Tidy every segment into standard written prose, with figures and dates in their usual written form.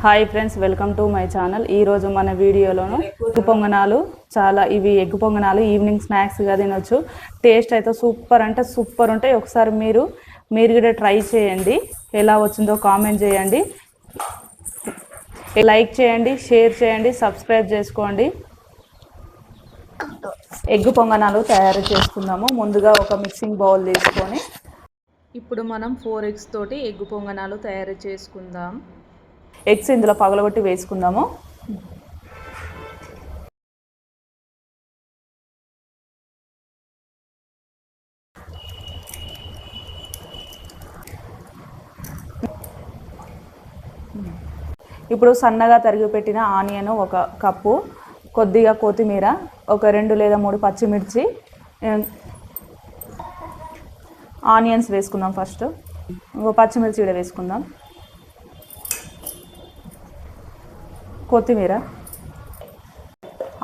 Hi friends, welcome to my channel. ఈరోజు మన వీడియోలోను egg పొంగనాలు, ఇవి ఎగ్గు పొంగనాలు ఈవినింగ్ స్నాక్స్గా తినొచ్చు. టేస్ట్ అయితే సూపర్ అంటే సూపర్ ఉంటాయి. ఒకసారి మీరు కూడా ట్రై చేయండి. ఎలా వచ్చిందో కామెంట్ చేయండి, లైక్ చేయండి, షేర్ చేయండి, సబ్స్క్రైబ్ చేసుకోండి. ఎగ్గు పొంగనాలు తయారు చేసుకుందాము. ముందుగా ఒక మిక్సింగ్ బౌల్ తీసుకొని ఇప్పుడు మనం 4 eggs తోటి ఎగ్గు పొంగనాలు తయారు చేసుకుందాం. ఎగ్స్ ఇందులో పగలగొట్టి వేసుకుందాము. ఇప్పుడు సన్నగా తరిగి పెట్టిన ఆనియన్ 1 కప్పు, కొద్దిగా కొత్తిమీర, ఒక 2 లేదా 3 పచ్చిమిర్చి, ఆనియన్స్ వేసుకుందాం. ఫస్ట్ పచ్చిమిర్చి కూడా వేసుకుందాం. కొత్తిమీర,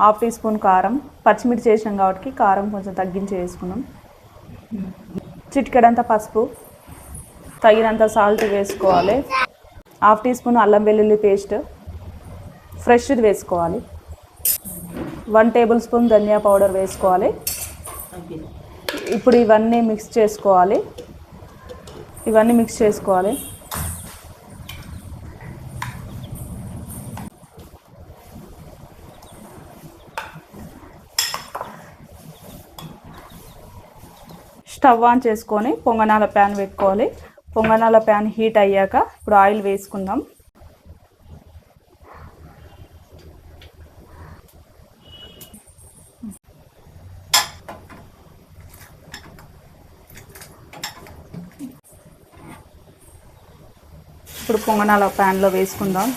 1/2 టీ స్పూన్ కారం, పచ్చిమిర్చి చేసాం కాబట్టి కారం కొంచెం తగ్గించి వేసుకున్నాం. చిటికెడంత పసుపు, తగినంత సాల్ట్ వేసుకోవాలి. 1/2 టీ స్పూన్ అల్లం వెల్లుల్లి పేస్ట్ ఫ్రెష్ది వేసుకోవాలి. 1 టేబుల్ స్పూన్ ధనియా పౌడర్ వేసుకోవాలి. ఇప్పుడు ఇవన్నీ మిక్స్ చేసుకోవాలి. స్టవ్ ఆన్ చేసుకొని పొంగనాల ప్యాన్ పెట్టుకోవాలి. పొంగనాల ప్యాన్ హీట్ అయ్యాక ఇప్పుడు ఆయిల్ వేసుకుందాం. ఇప్పుడు పొంగనాల ప్యాన్లో వేసుకుందాం.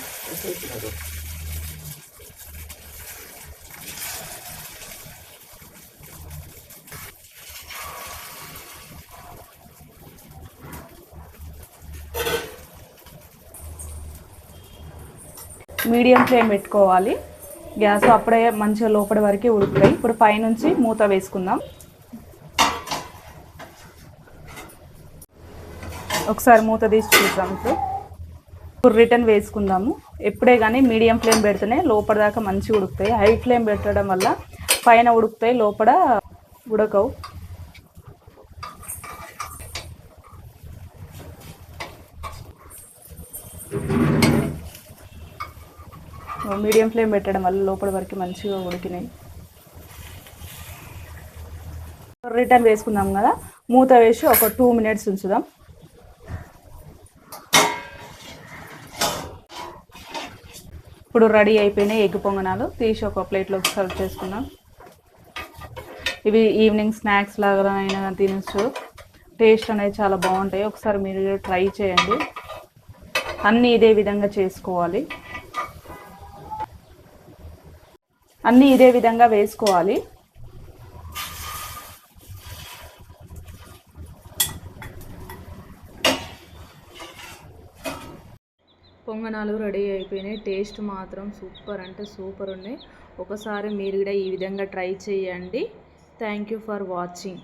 మీడియం ఫ్లేమ్ పెట్టుకోవాలి గ్యాస్, అప్పుడే మంచిగా లోపలి వరకు ఉడుకుతాయి. ఇప్పుడు పైనుంచి మూత వేసుకుందాం. ఒకసారి మూత తీసి చూద్దాం. ఇప్పుడు రిటర్న్ వేసుకుందాము. ఎప్పుడే కానీ మీడియం ఫ్లేమ్ పెడితేనే లోపల దాకా మంచిగా ఉడుకుతాయి. హై ఫ్లేమ్ పెట్టడం వల్ల పైన ఉడుకుతాయి, లోపల ఉడకవు. మీడియం ఫ్లేమ్ పెట్టడం వల్ల లోపల వరకు మంచిగా ఉడికినాయి. రిటర్న్ వేసుకుందాం కదా, మూత వేసి ఒక 2 minutes ఉంచుదాం. ఇప్పుడు రెడీ అయిపోయినాయి ఎగ్ పొంగనాలు. తీసి ఒక ప్లేట్లోకి సర్వ్ చేసుకుందాం. ఇవి ఈవినింగ్ స్నాక్స్ లాగా అయినా తినచ్చు. టేస్ట్ అనేది చాలా బాగుంటాయి. ఒకసారి మీరు ట్రై చేయండి. అన్నీ ఇదే విధంగా చేసుకోవాలి. అన్నీ ఇదే విధంగా వేసుకోవాలి. పొంగనాలు రెడీ అయిపోయినాయి. టేస్ట్ మాత్రం సూపర్ అంటే సూపర్ ఉన్నాయి. ఒకసారి మీరు కూడా ఈ విధంగా ట్రై చేయండి. Thank you for watching.